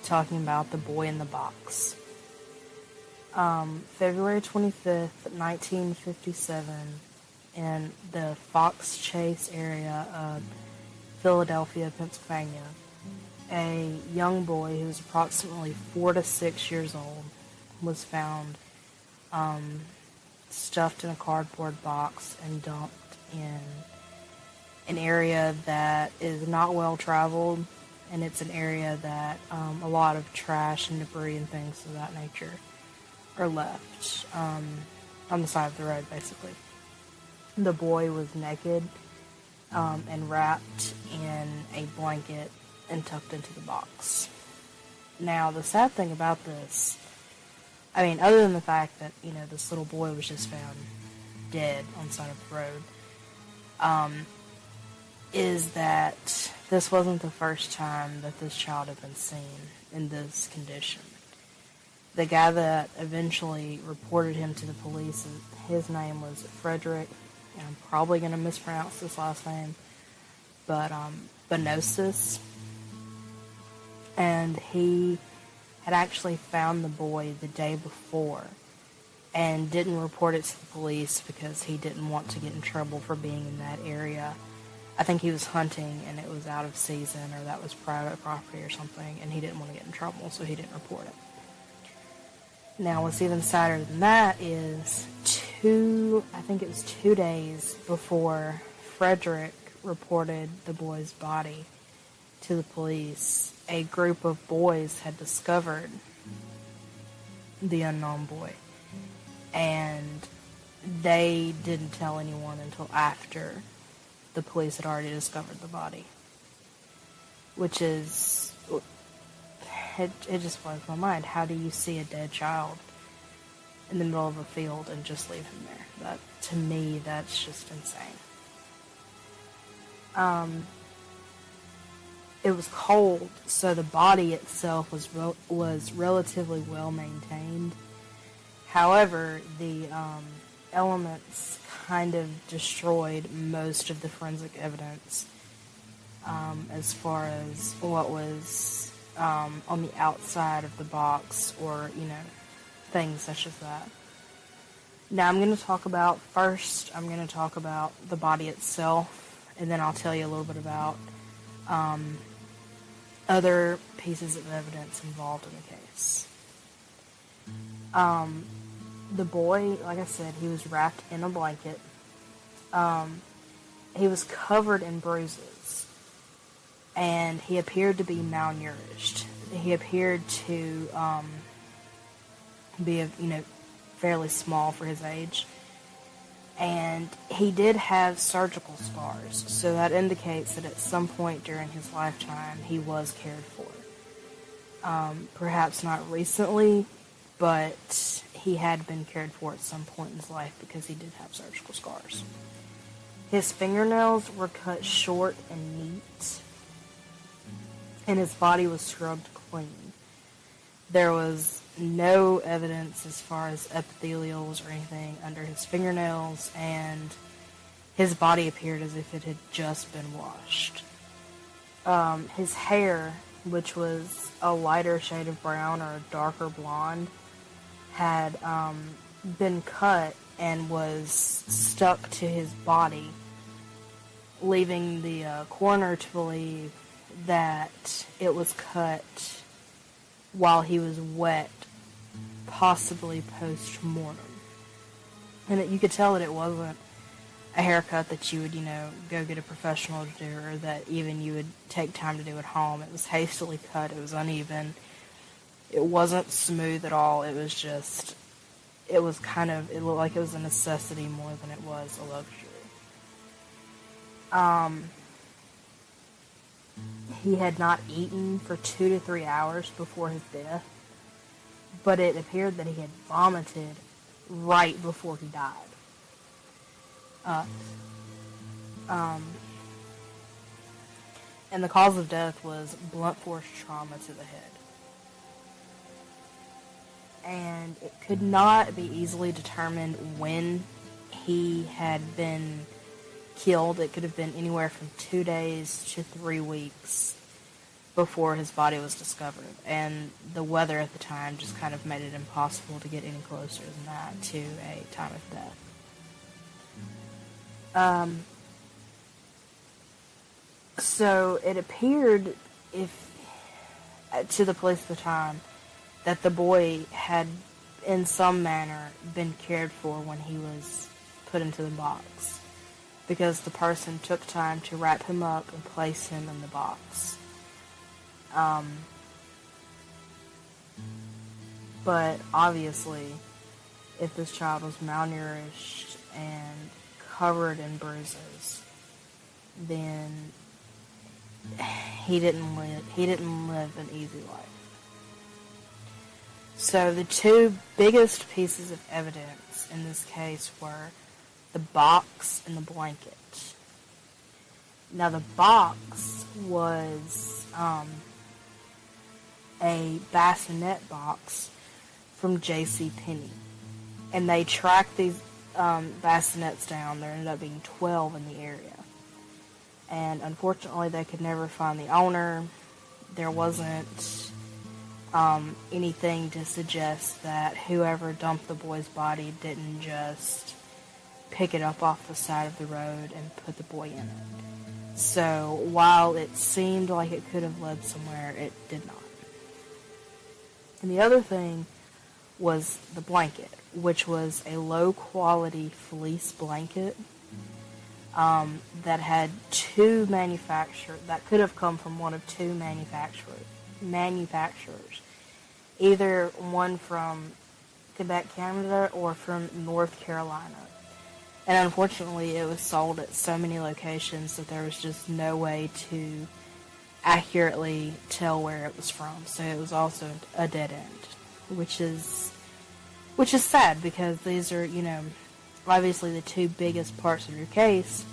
talking about the boy in the box. February 25th, 1957, in the Fox Chase area of Philadelphia, Pennsylvania, a young boy who was approximately 4 to 6 years old was found stuffed in a cardboard box and dumped in an area that is not well traveled, and it's an area that a lot of trash and debris and things of that nature are left on the side of the road, basically. The boy was naked and wrapped in a blanket and tucked into the box. Now, the sad thing about this, I mean, other than the fact that, this little boy was just found dead on the side of the road, is that this wasn't the first time that this child had been seen in this condition. The guy that eventually reported him to the police, his name was Frederick, and I'm probably going to mispronounce this last name, but Bonosis. And he had actually found the boy the day before and didn't report it to the police because he didn't want to get in trouble for being in that area. I think he was hunting and it was out of season, or that was private property or something, and he didn't want to get in trouble, so he didn't report it. Now, what's even sadder than that is I think it was 2 days before Frederick reported the boy's body to the police, a group of boys had discovered the unknown boy, and they didn't tell anyone until after the police had already discovered the body, which is, it just blows my mind. How do you see a dead child in the middle of a field and just leave him there? That, to me, that's just insane. It was cold, so the body itself was relatively well maintained. However, the elements kind of destroyed most of the forensic evidence as far as what was on the outside of the box, or things such as that. Now I'm going to talk about the body itself, and then I'll tell you a little bit about other pieces of evidence involved in the case. The boy, like I said, he was wrapped in a blanket. He was covered in bruises, and he appeared to be malnourished. He appeared to be, fairly small for his age. And he did have surgical scars, so that indicates that at some point during his lifetime he was cared for. Perhaps not recently, but he had been cared for at some point in his life because he did have surgical scars. His fingernails were cut short and neat, and his body was scrubbed clean. There was no evidence as far as epithelials or anything under his fingernails, and his body appeared as if it had just been washed. His hair, which was a lighter shade of brown or a darker blonde, had been cut and was stuck to his body, leaving the coroner to believe that it was cut while he was wet, possibly post-mortem. And you could tell that it wasn't a haircut that you would, go get a professional to do, or that even you would take time to do at home. It was hastily cut, it was uneven, it wasn't smooth at all, it was just, it looked like it was a necessity more than it was a luxury. He had not eaten for 2 to 3 hours before his death, but it appeared that he had vomited right before he died. And the cause of death was blunt force trauma to the head. And it could not be easily determined when he had been killed. It could have been anywhere from 2 days to 3 weeks before his body was discovered, and the weather at the time just kind of made it impossible to get any closer than that to a time of death. So it appeared, to the police at the time, that the boy had in some manner been cared for when he was put into the box, because the person took time to wrap him up and place him in the box. But obviously, if this child was malnourished and covered in bruises, then he didn't live an easy life. So the two biggest pieces of evidence in this case were the box and the blanket. Now the box was a bassinet box from JCPenney, and they tracked these bassinets down. There ended up being 12 in the area, and unfortunately they could never find the owner. There wasn't anything to suggest that whoever dumped the boy's body didn't just pick it up off the side of the road and put the boy in it. So while it seemed like it could have led somewhere, it did not. And the other thing was the blanket, which was a low-quality fleece blanket that had two manufacturers, that could have come from one of two manufacturers, either one from Quebec, Canada, or from North Carolina. And unfortunately, it was sold at so many locations that there was just no way to accurately tell where it was from. So it was also a dead end, which is sad, because these are, obviously the two biggest parts of your case,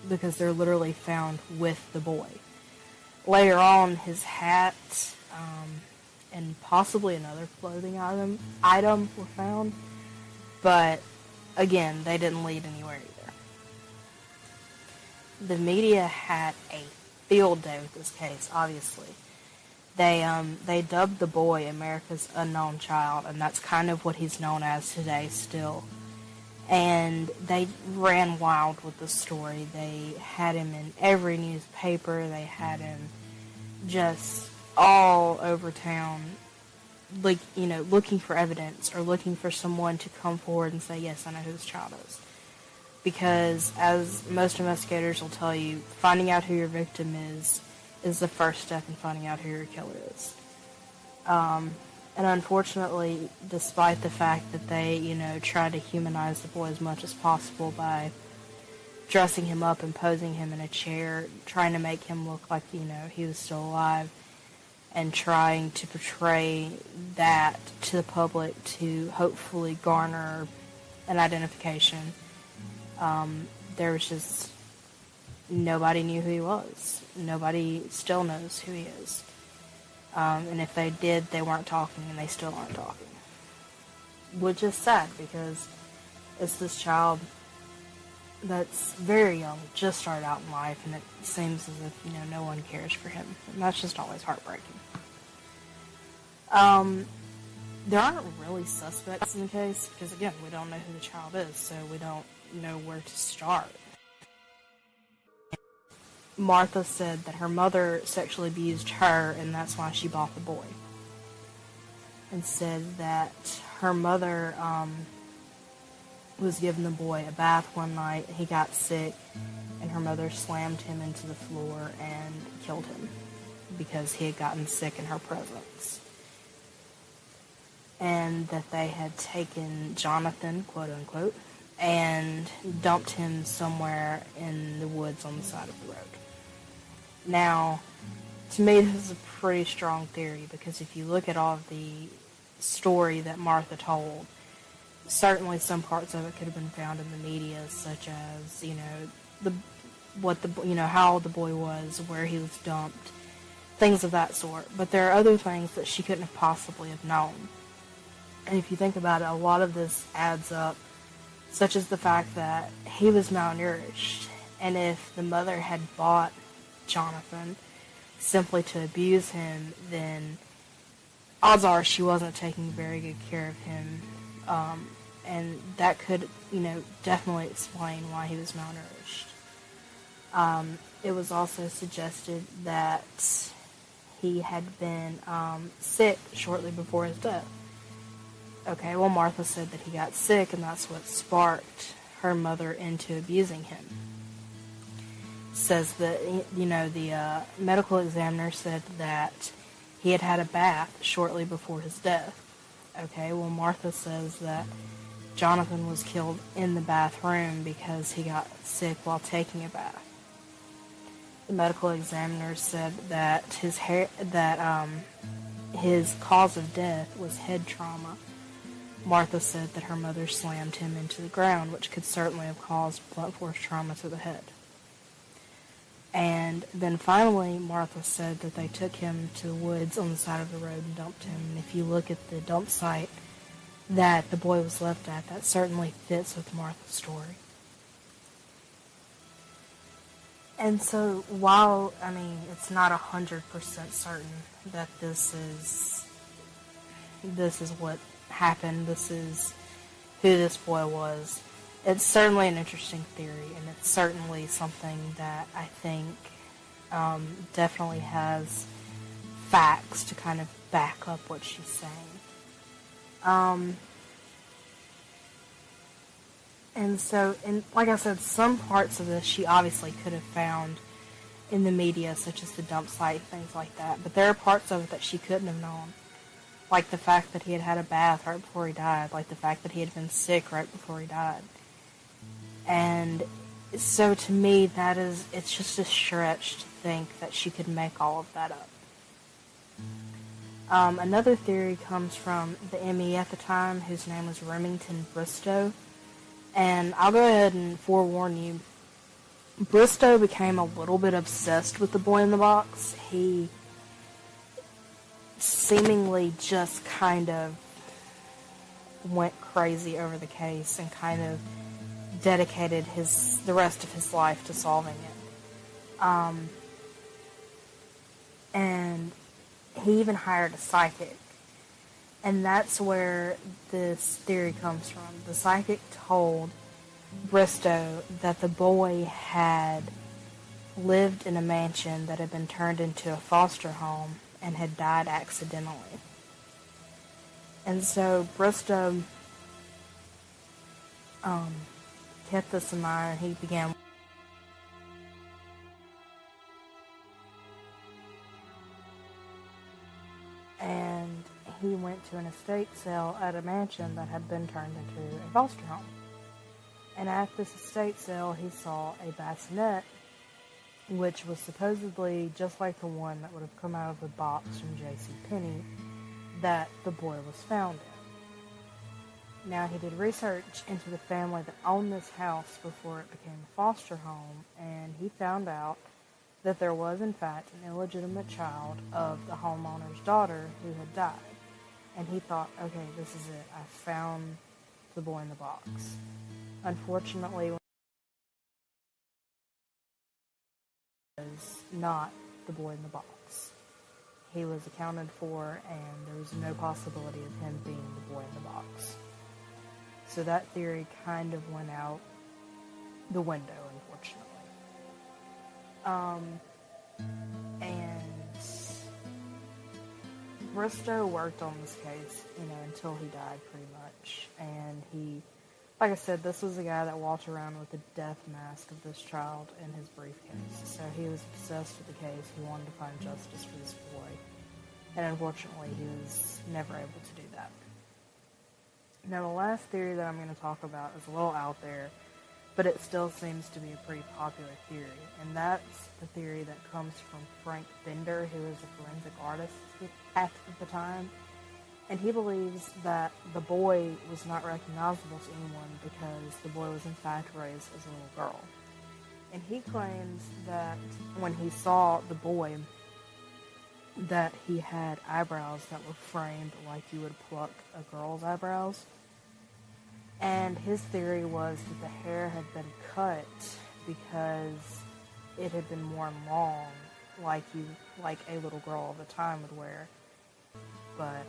because they're literally found with the boy. Later on, his hat and possibly another clothing item were found, but again, they didn't lead anywhere either. The media had a field day with this case, obviously. They dubbed the boy America's Unknown Child, and that's kind of what he's known as today still. And they ran wild with the story. They had him in every newspaper. They had him just all over town, looking for evidence or looking for someone to come forward and say, yes, I know who this child is. Because, as most investigators will tell you, finding out who your victim is the first step in finding out who your killer is. And unfortunately, despite the fact that they, tried to humanize the boy as much as possible by dressing him up and posing him in a chair, trying to make him look like, he was still alive, and trying to portray that to the public to hopefully garner an identification, there was just nobody knew who he was. Nobody still knows who he is. And if they did, they weren't talking, and they still aren't talking. Which is sad, because it's this child that's very young, just started out in life, and it seems as if, no one cares for him. And that's just always heartbreaking. There aren't really suspects in the case, because again, we don't know who the child is, so we don't know where to start. Martha said that her mother sexually abused her, and that's why she bought the boy. And said that her mother was giving the boy a bath one night. He got sick, and her mother slammed him into the floor and killed him because he had gotten sick in her presence. And that they had taken Jonathan, quote unquote, and dumped him somewhere in the woods on the side of the road. Now, to me, this is a pretty strong theory, because if you look at all of the story that Martha told, certainly some parts of it could have been found in the media, such as, how old the boy was, where he was dumped, things of that sort. But there are other things that she couldn't have possibly have known. And if you think about it, a lot of this adds up, such as the fact that he was malnourished. And if the mother had bought Jonathan simply to abuse him, then odds are she wasn't taking very good care of him. And that could, definitely explain why he was malnourished. It was also suggested that he had been sick shortly before his death. Okay, well, Martha said that he got sick, and that's what sparked her mother into abusing him. Says that, the medical examiner said that he had had a bath shortly before his death. Okay, well, Martha says that Jonathan was killed in the bathroom because he got sick while taking a bath. The medical examiner said that his cause of death was head trauma. Martha said that her mother slammed him into the ground, which could certainly have caused blunt force trauma to the head. And then finally, Martha said that they took him to the woods on the side of the road and dumped him. And if you look at the dump site that the boy was left at, that certainly fits with Martha's story. And so while, it's not 100% certain that this is what happened, this is who this boy was, it's certainly an interesting theory, and it's certainly something that I think definitely has facts to kind of back up what she's saying. And so, like I said, some parts of this she obviously could have found in the media, such as the dump site, things like that, but there are parts of it that she couldn't have known. Like the fact that he had had a bath right before he died, like the fact that he had been sick right before he died. And so to me, it's just a stretch to think that she could make all of that up. Another theory comes from the ME at the time, whose name was Remington Bristow. And I'll go ahead and forewarn you, Bristow became a little bit obsessed with the boy in the box. He seemingly just kind of went crazy over the case and kind of dedicated the rest of his life to solving it. And he even hired a psychic. And that's where this theory comes from. The psychic told Bristow that the boy had lived in a mansion that had been turned into a foster home and had died accidentally. And so Bristow kept this in mind, and he began and he went to an estate sale at a mansion that had been turned into a foster home. And at this estate sale, he saw a bassinet, which was supposedly just like the one that would have come out of the box from JCPenney that the boy was found in. Now, he did research into the family that owned this house before it became a foster home, and he found out that there was, in fact, an illegitimate child of the homeowner's daughter who had died. And he thought, okay, this is it. I found the boy in the box. Unfortunately, it was not the boy in the box. He was accounted for, and there was no possibility of him being the boy in the box. So that theory kind of went out the window, unfortunately. And Bristow worked on this case, until he died, pretty much. And he, like I said, this was a guy that walked around with the death mask of this child in his briefcase. So he was obsessed with the case. He wanted to find justice for this boy. And unfortunately, he was never able to do that. Now, the last theory that I'm going to talk about is a little out there, but it still seems to be a pretty popular theory. And that's the theory that comes from Frank Bender, who is a forensic artist at the time. And he believes that the boy was not recognizable to anyone because the boy was in fact raised as a little girl. And he claims that when he saw the boy, that he had eyebrows that were framed like you would pluck a girl's eyebrows. And his theory was that the hair had been cut because it had been worn long like a little girl of the time would wear. But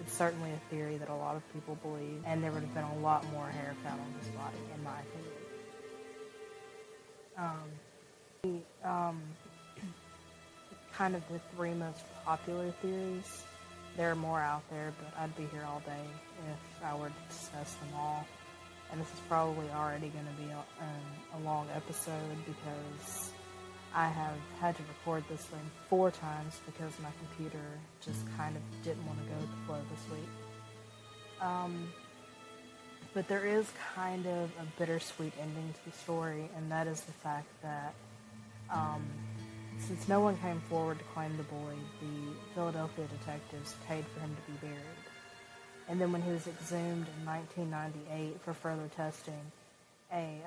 it's certainly a theory that a lot of people believe, and there would have been a lot more hair found on his body, in my opinion. Kind of the three most popular theories. There are more out there, but I'd be here all day if I were to discuss them all. And this is probably already going to be a long episode because I have had to record this thing 4 times because my computer just kind of didn't want to go with the flow this week. But there is kind of a bittersweet ending to the story, and that is the fact that since no one came forward to claim the boy, the Philadelphia detectives paid for him to be buried. And then when he was exhumed in 1998 for further testing, a